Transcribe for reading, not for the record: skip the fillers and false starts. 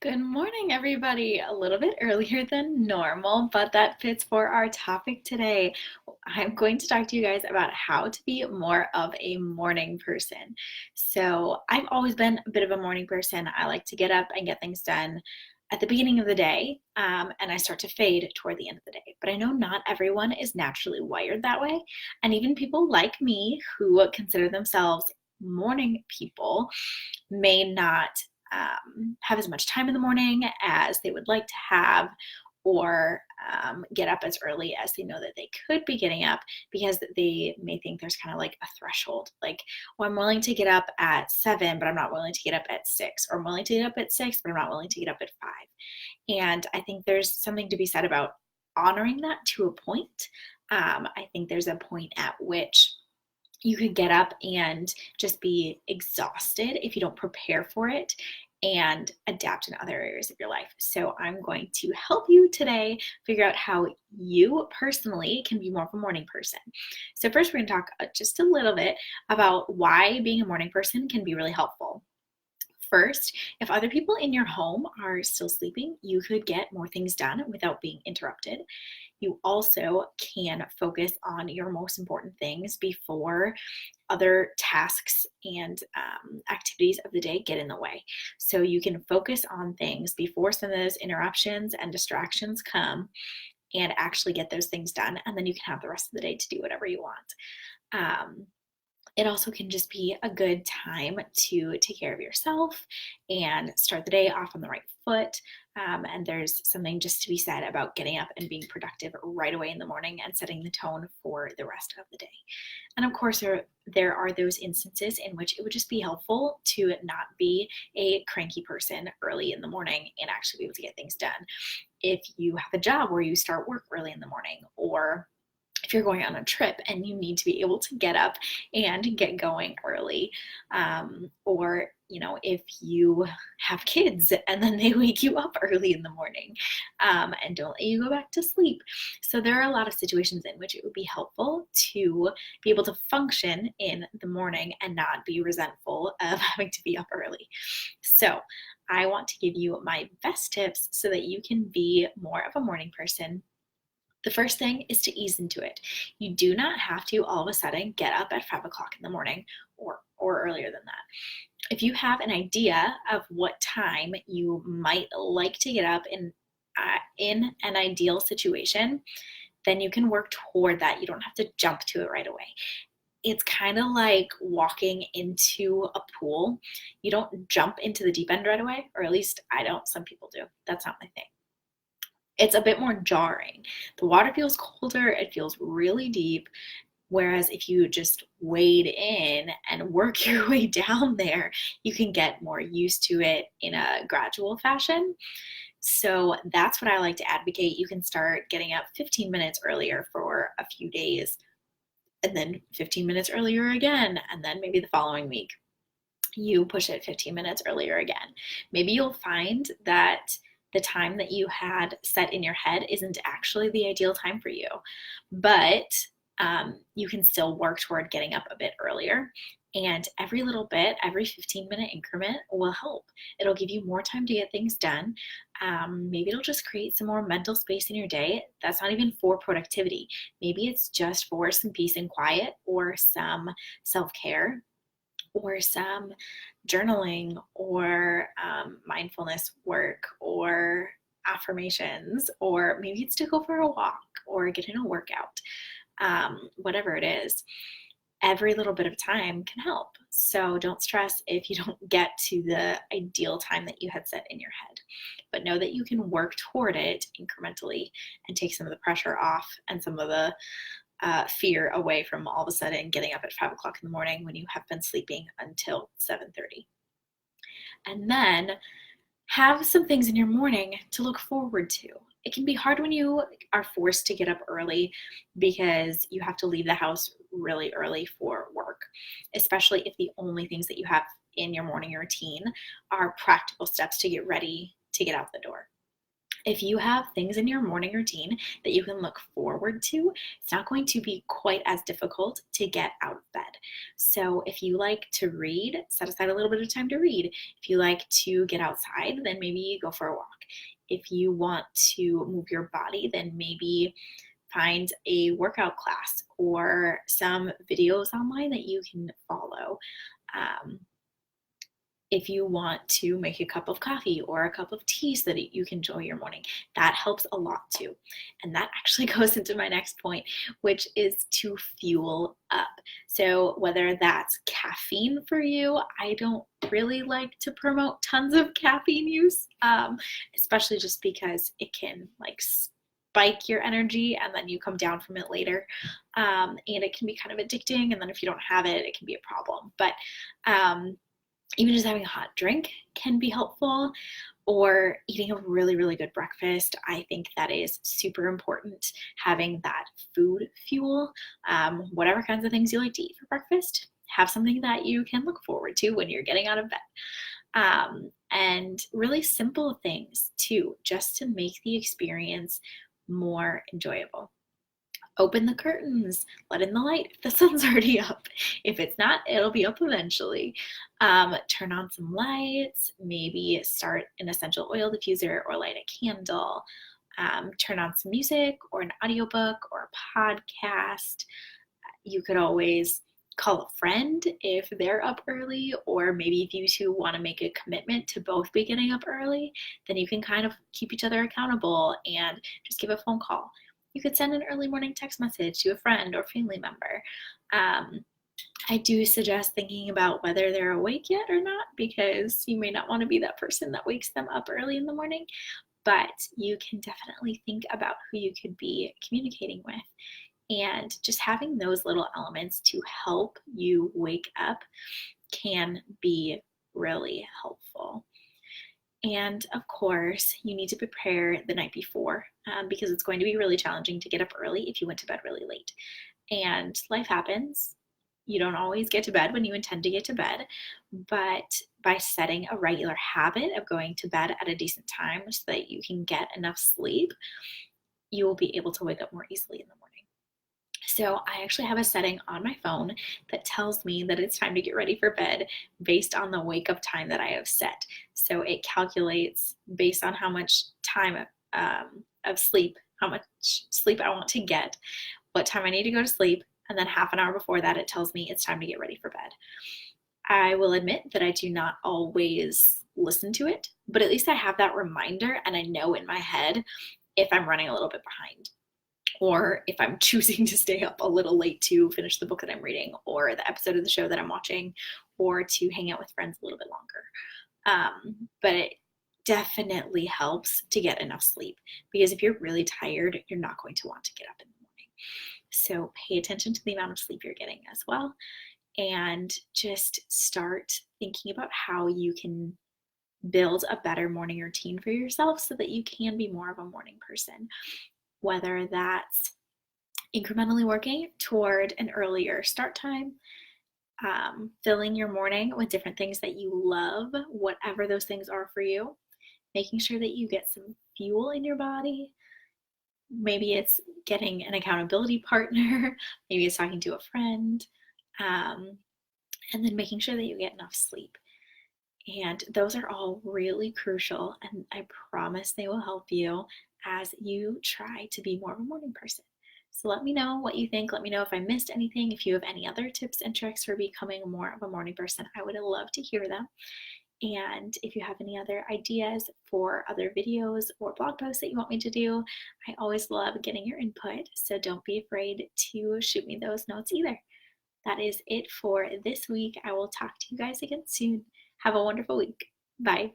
Good morning, everybody. A little bit earlier than normal, but that fits for our topic today. I'm going to talk to you guys about how to be more of a morning person. So, I've always been a bit of a morning person. I like to get up and get things done at the beginning of the day, and I start to fade toward the end of the day. But I know not everyone is naturally wired that way. And even people like me who consider themselves morning people may not have as much time in the morning as they would like to have, or get up as early as they know that they could be getting up because they may think there's kind of like a threshold. Like, well, I'm willing to get up at 7, but I'm not willing to get up at 6, or I'm willing to get up at 6, but I'm not willing to get up at 5. And I think there's something to be said about honoring that to a point. I think there's a point at which you could get up and just be exhausted if you don't prepare for it and adapt in other areas of your life. So I'm going to help you today figure out how you personally can be more of a morning person. So first we're going to talk just a little bit about why being a morning person can be really helpful. First, if other people in your home are still sleeping, you could get more things done without being interrupted. You also can focus on your most important things before other tasks and activities of the day get in the way. So you can focus on things before some of those interruptions and distractions come and actually get those things done. And then you can have the rest of the day to do whatever you want. It also can just be a good time to take care of yourself and start the day off on the right foot. And there's something just to be said about getting up and being productive right away in the morning and setting the tone for the rest of the day. And of course, there are those instances in which it would just be helpful to not be a cranky person early in the morning and actually be able to get things done. If you have a job where you start work early in the morning, or if you're going on a trip and you need to be able to get up and get going early, or if you have kids and then they wake you up early in the morning and don't let you go back to sleep. So there are a lot of situations in which it would be helpful to be able to function in the morning and not be resentful of having to be up early. So I want to give you my best tips so that you can be more of a morning person. The first thing is to ease into it. You do not have to all of a sudden get up at 5 o'clock in the morning, or earlier than that. If you have an idea of what time you might like to get up in an ideal situation, then you can work toward that. You don't have to jump to it right away. It's kind of like walking into a pool. You don't jump into the deep end right away, or at least I don't. Some people do. That's not my thing. It's a bit more jarring. The water feels colder, it feels really deep. Whereas if you just wade in and work your way down there, you can get more used to it in a gradual fashion. So that's what I like to advocate. You can start getting up 15 minutes earlier for a few days, and then 15 minutes earlier again, and then maybe the following week you push it 15 minutes earlier again. Maybe you'll find that the time that you had set in your head isn't actually the ideal time for you, but you can still work toward getting up a bit earlier. And every little bit, every 15-minute increment will help. It'll give you more time to get things done. Maybe it'll just create some more mental space in your day. That's not even for productivity. Maybe it's just for some peace and quiet, or some self-care, or some journaling, or mindfulness work, or affirmations, or maybe it's to go for a walk or get in a workout. Whatever it is, every little bit of time can help. So don't stress if you don't get to the ideal time that you had set in your head, but know that you can work toward it incrementally and take some of the pressure off and some of the fear away from all of a sudden getting up at 5 o'clock in the morning when you have been sleeping until 7:30. And then have some things in your morning to look forward to. It can be hard when you are forced to get up early because you have to leave the house really early for work, especially if the only things that you have in your morning routine are practical steps to get ready to get out the door. If you have things in your morning routine that you can look forward to, it's not going to be quite as difficult to get out of bed. So, if you like to read, set aside a little bit of time to read. If you like to get outside, then maybe go for a walk. If you want to move your body, then maybe find a workout class or some videos online that you can follow. Um, if you want to make a cup of coffee or a cup of tea so that you can enjoy your morning, that helps a lot too. And that actually goes into my next point, which is to fuel up. So, whether that's caffeine for you, I don't really like to promote tons of caffeine use, especially just because it can like spike your energy and then you come down from it later. And it can be kind of addicting. And then if you don't have it, it can be a problem. But even just having a hot drink can be helpful, or eating a really, really good breakfast. I think that is super important, having that food fuel. Whatever kinds of things you like to eat for breakfast, have something that you can look forward to when you're getting out of bed. And really simple things too, just to make the experience more enjoyable. Open the curtains, let in the light if the sun's already up. If it's not, it'll be up eventually. Turn on some lights, maybe start an essential oil diffuser or light a candle. Turn on some music or an audiobook or a podcast. You could always call a friend if they're up early, or maybe if you two want to make a commitment to both be getting up early, then you can kind of keep each other accountable and just give a phone call. You could send an early morning text message to a friend or family member. I do suggest thinking about whether they're awake yet or not, because you may not want to be that person that wakes them up early in the morning, but you can definitely think about who you could be communicating with. And just having those little elements to help you wake up can be really helpful. And of course, you need to prepare the night before, because it's going to be really challenging to get up early if you went to bed really late. And life happens. You don't always get to bed when you intend to get to bed, but by setting a regular habit of going to bed at a decent time so that you can get enough sleep, you will be able to wake up more easily in the morning. So I actually have a setting on my phone that tells me that it's time to get ready for bed based on the wake up time that I have set. So it calculates based on how much time of sleep, how much sleep I want to get, what time I need to go to sleep, and then half an hour before that, it tells me it's time to get ready for bed. I will admit that I do not always listen to it, but at least I have that reminder and I know in my head if I'm running a little bit behind, or if I'm choosing to stay up a little late to finish the book that I'm reading, or the episode of the show that I'm watching, or to hang out with friends a little bit longer. But it definitely helps to get enough sleep, because if you're really tired, you're not going to want to get up in the morning. So pay attention to the amount of sleep you're getting as well, and just start thinking about how you can build a better morning routine for yourself so that you can be more of a morning person. Whether that's incrementally working toward an earlier start time, filling your morning with different things that you love, whatever those things are for you, making sure that you get some fuel in your body. Maybe it's getting an accountability partner, maybe it's talking to a friend, and then making sure that you get enough sleep. And those are all really crucial, and I promise they will help you as you try to be more of a morning person. So let me know what you think. Let me know if I missed anything. If you have any other tips and tricks for becoming more of a morning person, I would love to hear them. And if you have any other ideas for other videos or blog posts that you want me to do, I always love getting your input. So don't be afraid to shoot me those notes either. That is it for this week. I will talk to you guys again soon. Have a wonderful week. Bye.